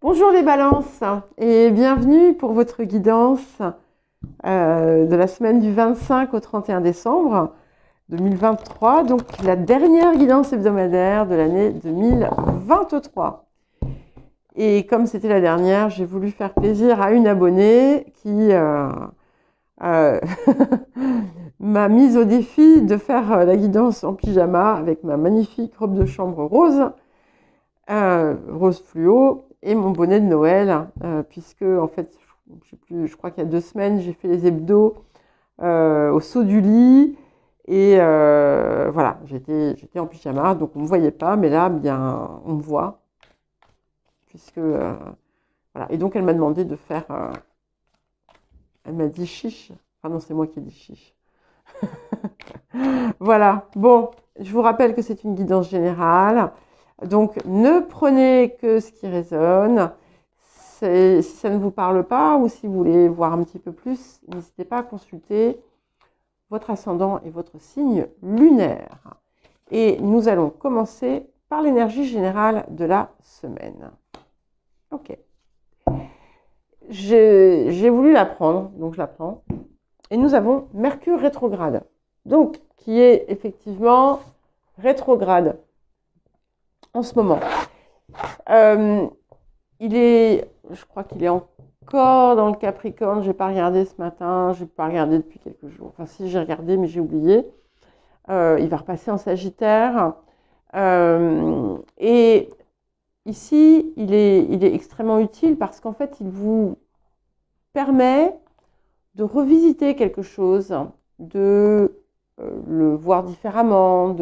Bonjour les balances et bienvenue pour votre guidance de la semaine du 25 au 31 décembre 2023, donc la dernière guidance hebdomadaire de l'année 2023. Et comme c'était la dernière, j'ai voulu faire plaisir à une abonnée qui m'a mise au défi de faire la guidance en pyjama avec ma magnifique robe de chambre rose, rose fluo, et mon bonnet de Noël, puisque en fait, je crois qu'il y a 2 semaines, j'ai fait les hebdos au saut du lit, et voilà, j'étais en pyjama, donc on ne me voyait pas, mais là, bien, on me voit, puisque voilà. Et donc elle m'a demandé de faire, elle m'a dit chiche, enfin non, c'est moi qui ai dit chiche. Voilà, bon, je vous rappelle que c'est une guidance générale. Donc, ne prenez que ce qui résonne. Si ça ne vous parle pas ou si vous voulez voir un petit peu plus, n'hésitez pas à consulter votre ascendant et votre signe lunaire. Et nous allons commencer par l'énergie générale de la semaine. Ok. J'ai voulu la prendre, donc je la prends. Et nous avons Mercure rétrograde, donc qui est effectivement rétrograde en ce moment. Je crois qu'il est encore dans le Capricorne. Je n'ai pas regardé ce matin, je n'ai pas regardé depuis quelques jours. Enfin, si, j'ai regardé, mais j'ai oublié. Il va repasser en Sagittaire. Et ici, il est extrêmement utile parce qu'en fait, il vous permet de revisiter quelque chose, de le voir différemment,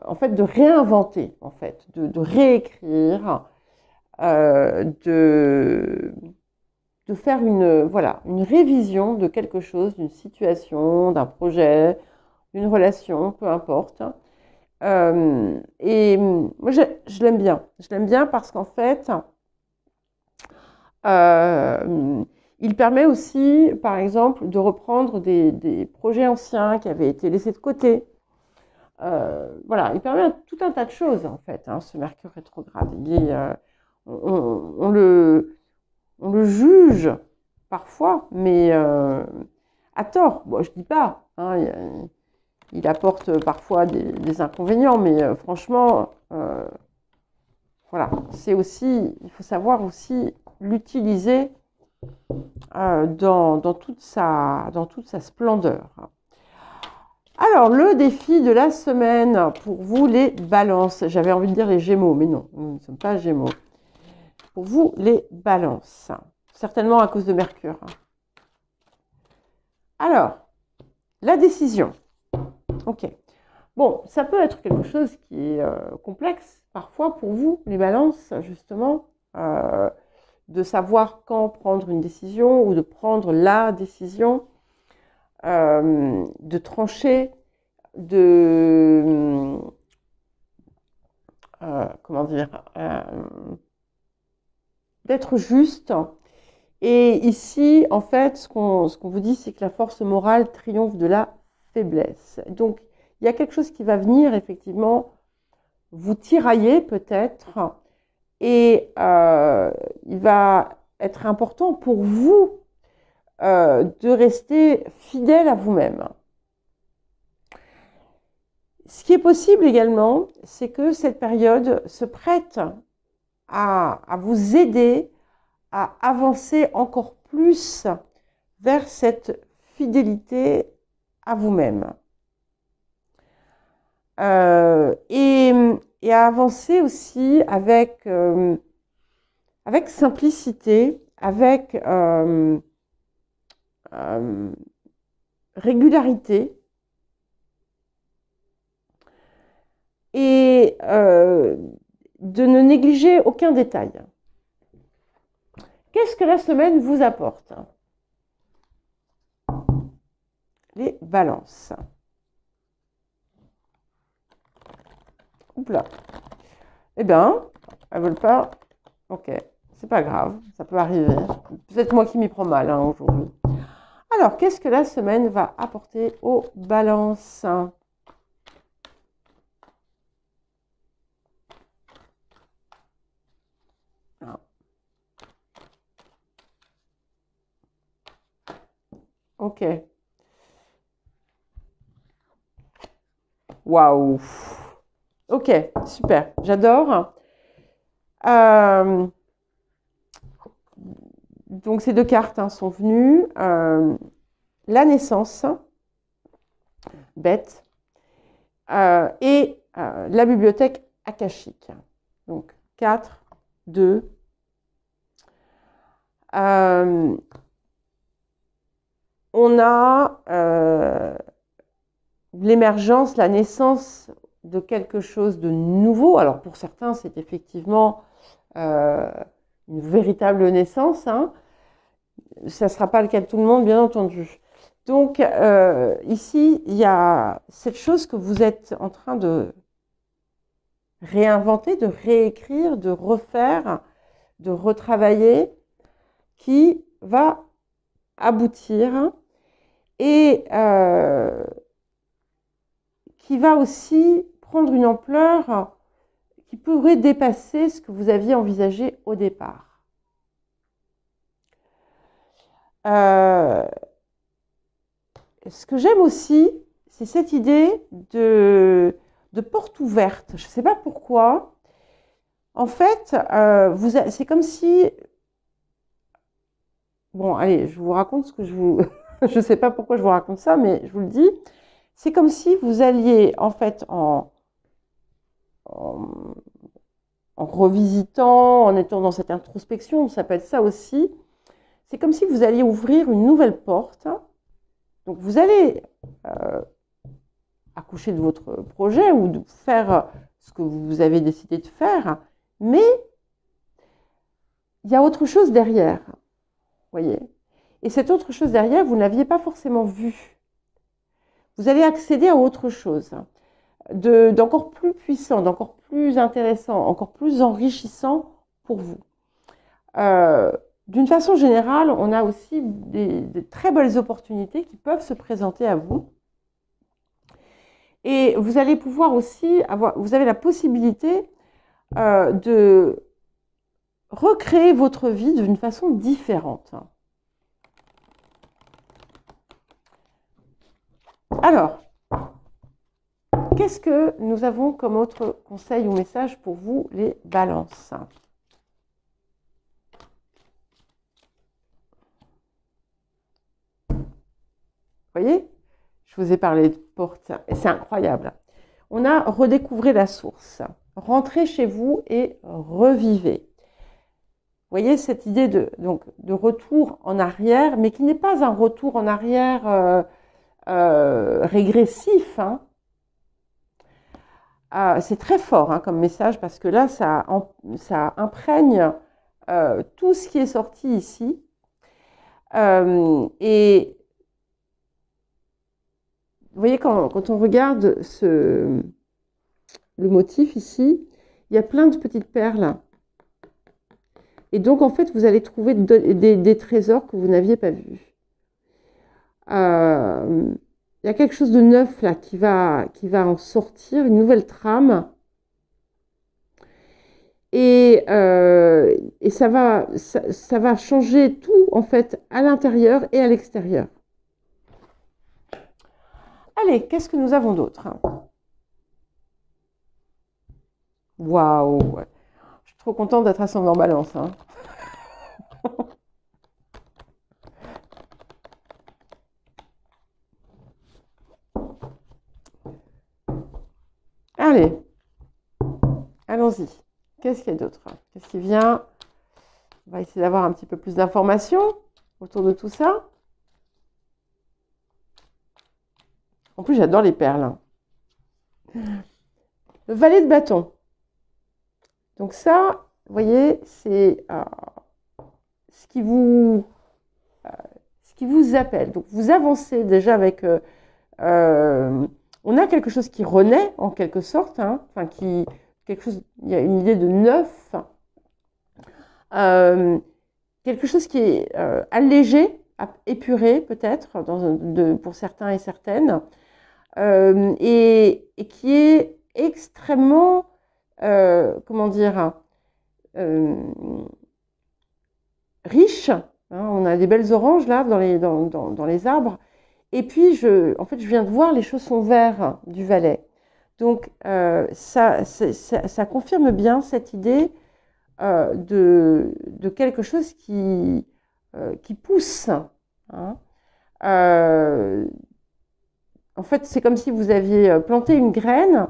en fait, de réinventer, en fait, de réécrire, de faire une révision de quelque chose, d'une situation, d'un projet, d'une relation, peu importe. Et moi, je l'aime bien. Je l'aime bien parce qu'en fait, il permet aussi, par exemple, de reprendre des projets anciens qui avaient été laissés de côté. Voilà, il permet tout un tas de choses, en fait, ce Mercure rétrograde. On le juge parfois, mais à tort. Bon, je ne dis pas, il apporte parfois des inconvénients, mais franchement, voilà, il faut savoir aussi l'utiliser dans toute sa splendeur. Alors, le défi de la semaine pour vous les balances. J'avais envie de dire les gémeaux, mais non, nous ne sommes pas gémeaux. Pour vous les balances, certainement à cause de Mercure. Alors, la décision. Ok. Bon, ça peut être quelque chose qui est complexe parfois pour vous, les balances, justement, de savoir quand prendre une décision ou de prendre la décision, de trancher, comment dire, d'être juste. Et ici, en fait, ce qu'on vous dit, c'est que la force morale triomphe de la faiblesse. Donc, il y a quelque chose qui va venir, effectivement, vous tirailler peut-être, et il va être important pour vous de rester fidèle à vous-même. Ce qui est possible également, c'est que cette période se prête à vous aider à avancer encore plus vers cette fidélité à vous-même. Et à avancer aussi avec simplicité, avec régularité, et de ne négliger aucun détail. Qu'est-ce que la semaine vous apporte? Les balances. Oups là. Eh bien, elles ne veulent pas. Ok, c'est pas grave, ça peut arriver. Peut-être moi qui m'y prends mal aujourd'hui. Alors, qu'est-ce que la semaine va apporter aux balances? Ok. Waouh. Ok, super. J'adore. Donc, ces deux cartes hein, sont venues. La naissance, bête, et la bibliothèque akashique. Donc, 4, 2. On a l'émergence, la naissance de quelque chose de nouveau. Alors, pour certains, c'est effectivement une véritable naissance. Hein. Ça ne sera pas le cas de tout le monde, bien entendu. Donc, ici, il y a cette chose que vous êtes en train de réinventer, de réécrire, de refaire, de retravailler, qui va aboutir et qui va aussi prendre une ampleur qui pourrait dépasser ce que vous aviez envisagé au départ. Ce que j'aime aussi, c'est cette idée de porte ouverte. Je ne sais pas pourquoi. En fait, c'est comme si... Bon, allez, je vous raconte ce que je vous... je ne sais pas pourquoi je vous raconte ça, mais je vous le dis. C'est comme si vous alliez, en fait, en revisitant, en étant dans cette introspection, ça peut être ça aussi, c'est comme si vous alliez ouvrir une nouvelle porte. Donc, vous allez accoucher de votre projet ou de faire ce que vous avez décidé de faire, mais il y a autre chose derrière, voyez. Et cette autre chose derrière, vous ne l'aviez pas forcément vue. Vous allez accéder à autre chose, d'encore plus puissant, d'encore plus intéressant, encore plus enrichissant pour vous. D'une façon générale, on a aussi des très belles opportunités qui peuvent se présenter à vous. Et vous allez pouvoir aussi vous avez la possibilité de recréer votre vie d'une façon différente. Alors, qu'est-ce que nous avons comme autre conseil ou message pour vous, les balances? Vous voyez, je vous ai parlé de porte, et c'est incroyable. On a redécouvert la source. Rentrez chez vous et revivez. Vous voyez cette idée de retour en arrière, mais qui n'est pas un retour en arrière régressif. Hein. C'est très fort hein, comme message parce que là, ça imprègne tout ce qui est sorti ici. Et vous voyez, quand on regarde le motif ici, il y a plein de petites perles. Et donc, en fait, vous allez trouver des trésors que vous n'aviez pas vus. Il y a quelque chose de neuf là qui va en sortir, une nouvelle trame. Et ça va changer tout, en fait, à l'intérieur et à l'extérieur. Allez, qu'est-ce que nous avons d'autre? Waouh! Je suis trop contente d'être ascendant balance. Hein. Allez, allons-y. Qu'est-ce qu'il y a d'autre? Qu'est-ce qui vient? On va essayer d'avoir un petit peu plus d'informations autour de tout ça. En plus, j'adore les perles. Le valet de bâton. Donc ça, vous voyez, c'est ce qui vous appelle. Donc vous avancez déjà avec... on a quelque chose qui renaît en quelque sorte, hein, enfin il y a une idée de neuf, quelque chose qui est allégé, épuré peut-être pour certains et certaines, et qui est extrêmement, comment dire, riche, Hein, on a des belles oranges là dans les arbres. Et puis, en fait, je viens de voir, les chaussons verts du Valais. Donc, ça confirme bien cette idée de quelque chose qui pousse. Hein. En fait, c'est comme si vous aviez planté une graine.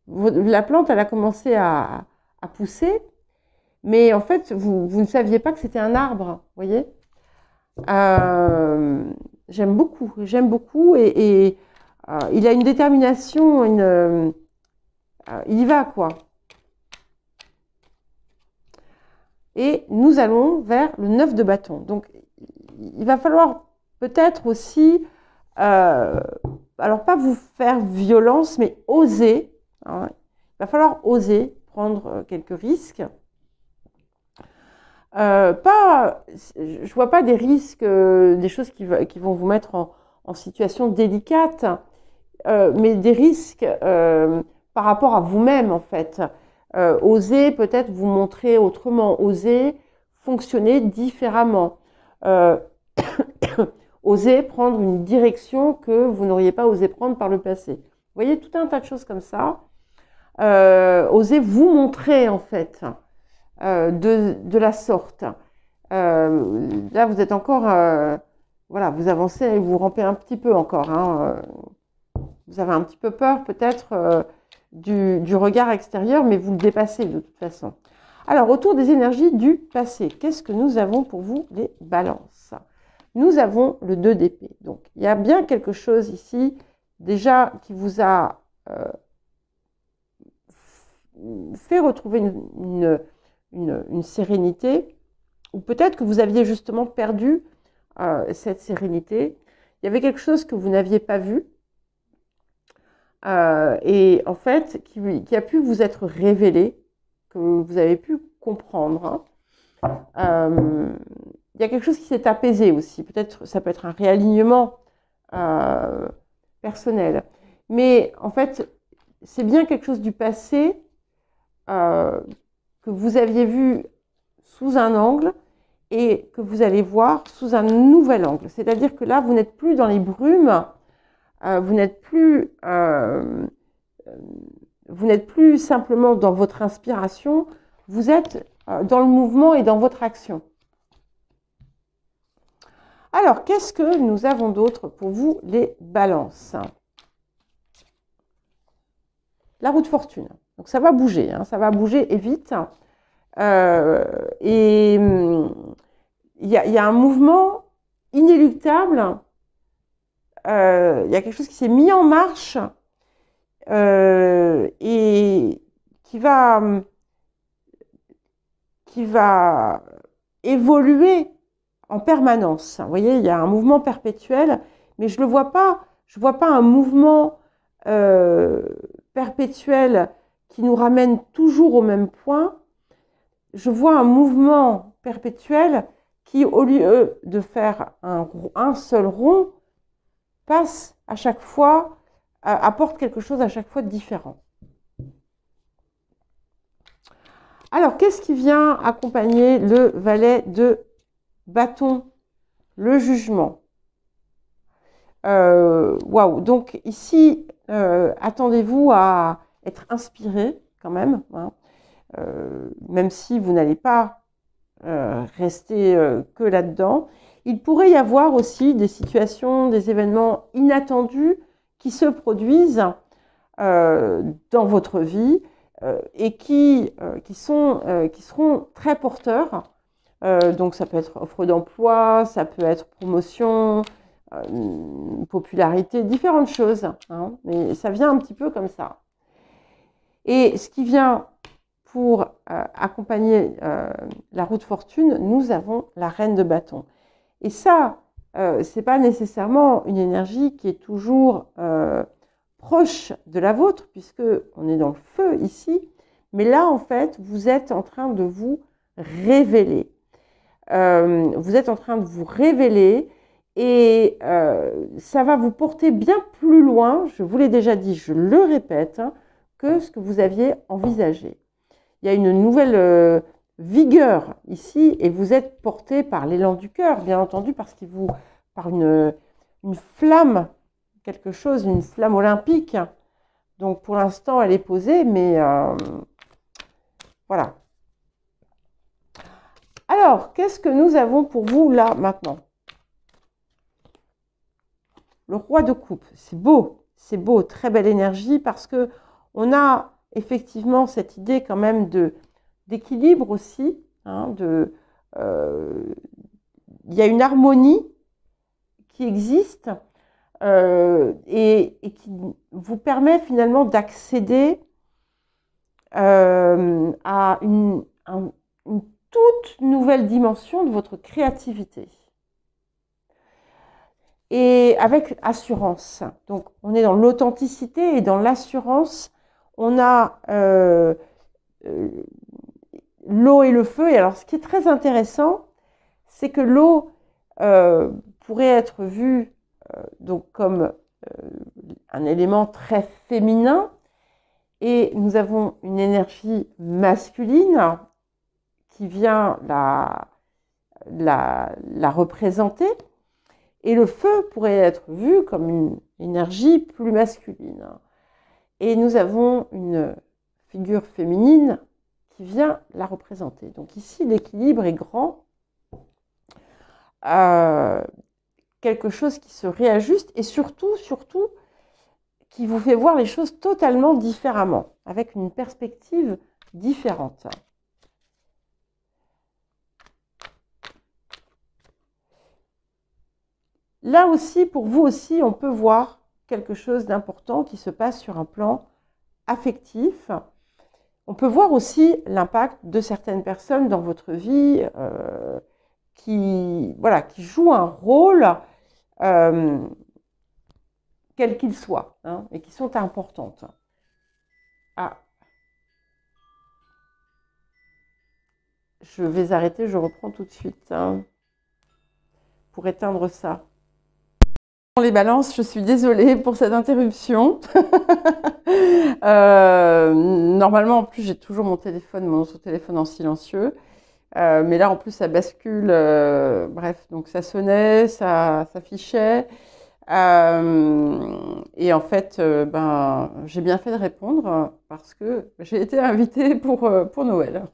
La plante, elle a commencé à pousser. Mais en fait, vous ne saviez pas que c'était un arbre, vous voyez. J'aime beaucoup et il a une détermination, il y va quoi. Et nous allons vers le 9 de bâton. Donc, il va falloir peut-être aussi, alors pas vous faire violence, mais oser. Hein. Il va falloir oser prendre quelques risques. Je vois pas des risques, des choses qui vont vous mettre en situation délicate, mais des risques par rapport à vous-même en fait. Oser peut-être vous montrer autrement, oser fonctionner différemment, oser prendre une direction que vous n'auriez pas osé prendre par le passé. Vous voyez, tout un tas de choses comme ça. Oser vous montrer en fait. De la sorte. Là, vous êtes encore, voilà, vous avancez et vous rampez un petit peu encore. Hein, vous avez un petit peu peur peut-être du regard extérieur, mais vous le dépassez de toute façon. Alors, autour des énergies du passé, qu'est-ce que nous avons pour vous, les balances? Nous avons le 2 d'épée. Donc, il y a bien quelque chose ici, déjà, qui vous a fait retrouver une sérénité, ou peut-être que vous aviez justement perdu cette sérénité. Il y avait quelque chose que vous n'aviez pas vu, et en fait, qui a pu vous être révélé, que vous avez pu comprendre. Il y a quelque chose qui s'est apaisé aussi. Peut-être, ça peut être un réalignement personnel. Mais en fait, c'est bien quelque chose du passé que vous aviez vu sous un angle et que vous allez voir sous un nouvel angle. C'est-à-dire que là, vous n'êtes plus dans les brumes, vous n'êtes plus simplement dans votre inspiration, vous êtes dans le mouvement et dans votre action. Alors, qu'est-ce que nous avons d'autre pour vous, les balances? La roue de fortune. Donc, ça va bouger, hein, ça va bouger et vite. Et il y a un mouvement inéluctable. Il y a quelque chose qui s'est mis en marche et qui va évoluer en permanence. Vous voyez, il y a un mouvement perpétuel, mais je ne le vois pas. Je ne vois pas un mouvement perpétuel qui nous ramène toujours au même point. Je vois un mouvement perpétuel qui, au lieu de faire un seul rond, passe à chaque fois, apporte quelque chose à chaque fois de différent. Alors, qu'est-ce qui vient accompagner le valet de bâton? Le jugement. Waouh! Donc ici, attendez-vous à être inspiré quand même, hein, même si vous n'allez pas rester que là-dedans. Il pourrait y avoir aussi des situations, des événements inattendus qui se produisent dans votre vie et qui seront très porteurs. Donc ça peut être offre d'emploi, ça peut être promotion, popularité, différentes choses. Hein, mais ça vient un petit peu comme ça. Et ce qui vient pour accompagner la roue de fortune, nous avons la reine de bâton. Et ça, c'est pas nécessairement une énergie qui est toujours proche de la vôtre, puisque on est dans le feu ici. Mais là, en fait, vous êtes en train de vous révéler. Vous êtes en train de vous révéler et ça va vous porter bien plus loin, je vous l'ai déjà dit, je le répète, hein, que ce que vous aviez envisagé. Il y a une nouvelle vigueur ici et vous êtes porté par l'élan du cœur, bien entendu, par une flamme, quelque chose, une flamme olympique. Donc pour l'instant, elle est posée, mais voilà. Alors, qu'est-ce que nous avons pour vous là maintenant? Le roi de coupe, c'est beau, très belle énergie parce que on a effectivement cette idée quand même d'équilibre aussi. Hein, il y a une harmonie qui existe et qui vous permet finalement d'accéder à une toute nouvelle dimension de votre créativité. Et avec assurance. Donc, on est dans l'authenticité et dans l'assurance. On a l'eau et le feu. Et alors, ce qui est très intéressant, c'est que l'eau pourrait être vue donc comme un élément très féminin. Et nous avons une énergie masculine qui vient la représenter. Et le feu pourrait être vu comme une énergie plus masculine. Et nous avons une figure féminine qui vient la représenter. Donc ici, l'équilibre est grand. Quelque chose qui se réajuste et surtout, qui vous fait voir les choses totalement différemment, avec une perspective différente. Là aussi, pour vous aussi, on peut voir quelque chose d'important qui se passe sur un plan affectif. On peut voir aussi l'impact de certaines personnes dans votre vie qui jouent un rôle quel qu'il soit, hein, et qui sont importantes. Ah. Je vais arrêter, je reprends tout de suite hein, pour éteindre ça. Les balances, je suis désolée pour cette interruption. Normalement, en plus, j'ai toujours mon autre téléphone en silencieux. Mais là, en plus, ça bascule. Bref, donc ça sonnait, ça s'affichait. Et en fait, j'ai bien fait de répondre parce que j'ai été invitée pour Noël.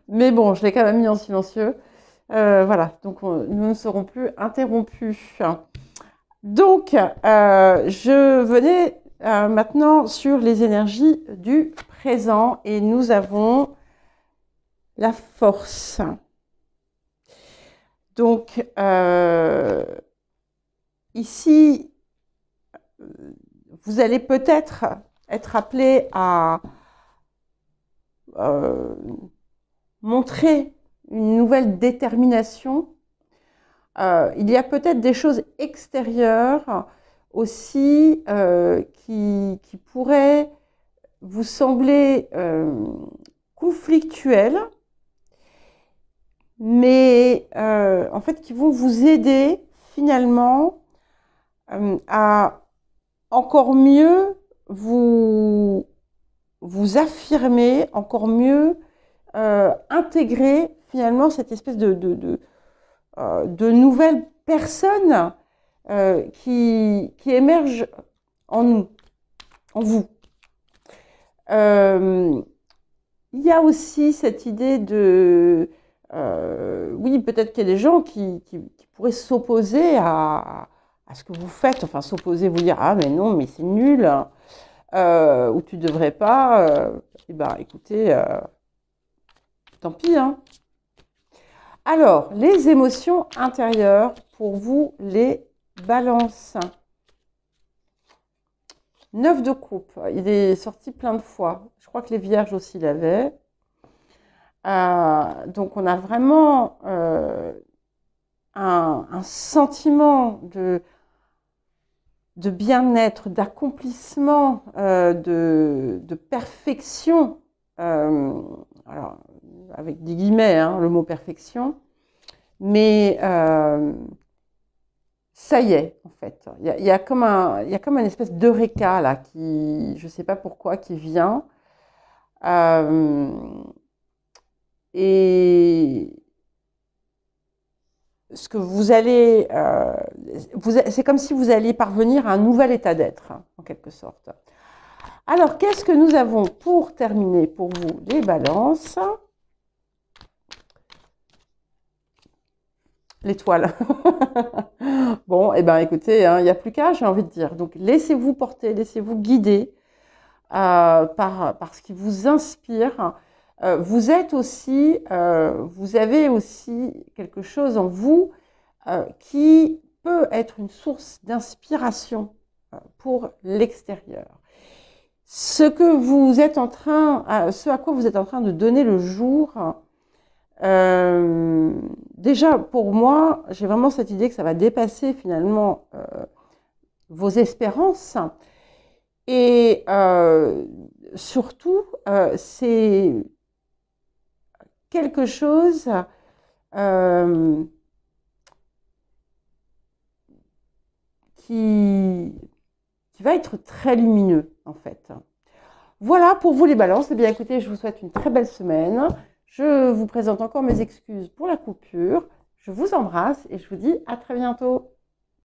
Mais bon, je l'ai quand même mis en silencieux. Voilà, donc nous ne serons plus interrompus. Donc, je venais maintenant sur les énergies du présent et nous avons la force. Donc, ici, vous allez peut-être être appelé à montrer une nouvelle détermination. Il y a peut-être des choses extérieures aussi qui pourraient vous sembler conflictuelles, mais en fait qui vont vous aider finalement à encore mieux vous affirmer, encore mieux intégrer finalement cette espèce de nouvelles personnes qui émergent en nous, en vous. Il y a aussi cette idée oui, peut-être qu'il y a des gens qui pourraient s'opposer à ce que vous faites, enfin s'opposer, vous dire « Ah, mais non, mais c'est nul, ou tu devrais pas. » Eh bien, écoutez, tant pis, hein. Alors, les émotions intérieures, pour vous, les balances. 9 de coupe, il est sorti plein de fois. Je crois que les vierges aussi l'avaient. Donc, on a vraiment un sentiment de bien-être, d'accomplissement, de perfection. Alors, avec des guillemets, hein, le mot perfection. Mais ça y est, en fait. Il y a comme une espèce d'eureka, là, qui, je ne sais pas pourquoi, qui vient. Et ce que vous allez, c'est comme si vous alliez parvenir à un nouvel état d'être, hein, en quelque sorte. Alors, qu'est-ce que nous avons pour terminer pour vous, les balances? L'étoile. Bon, eh bien, écoutez, hein, il n'y a plus qu'à, j'ai envie de dire. Donc, laissez-vous porter, laissez-vous guider par ce qui vous inspire. Vous avez aussi quelque chose en vous qui peut être une source d'inspiration pour l'extérieur. Ce à quoi vous êtes en train de donner le jour, déjà pour moi, j'ai vraiment cette idée que ça va dépasser finalement vos espérances. Et surtout, c'est quelque chose qui va être très lumineux, en fait. Voilà pour vous les balances. Eh bien, écoutez, je vous souhaite une très belle semaine. Je vous présente encore mes excuses pour la coupure. Je vous embrasse et je vous dis à très bientôt.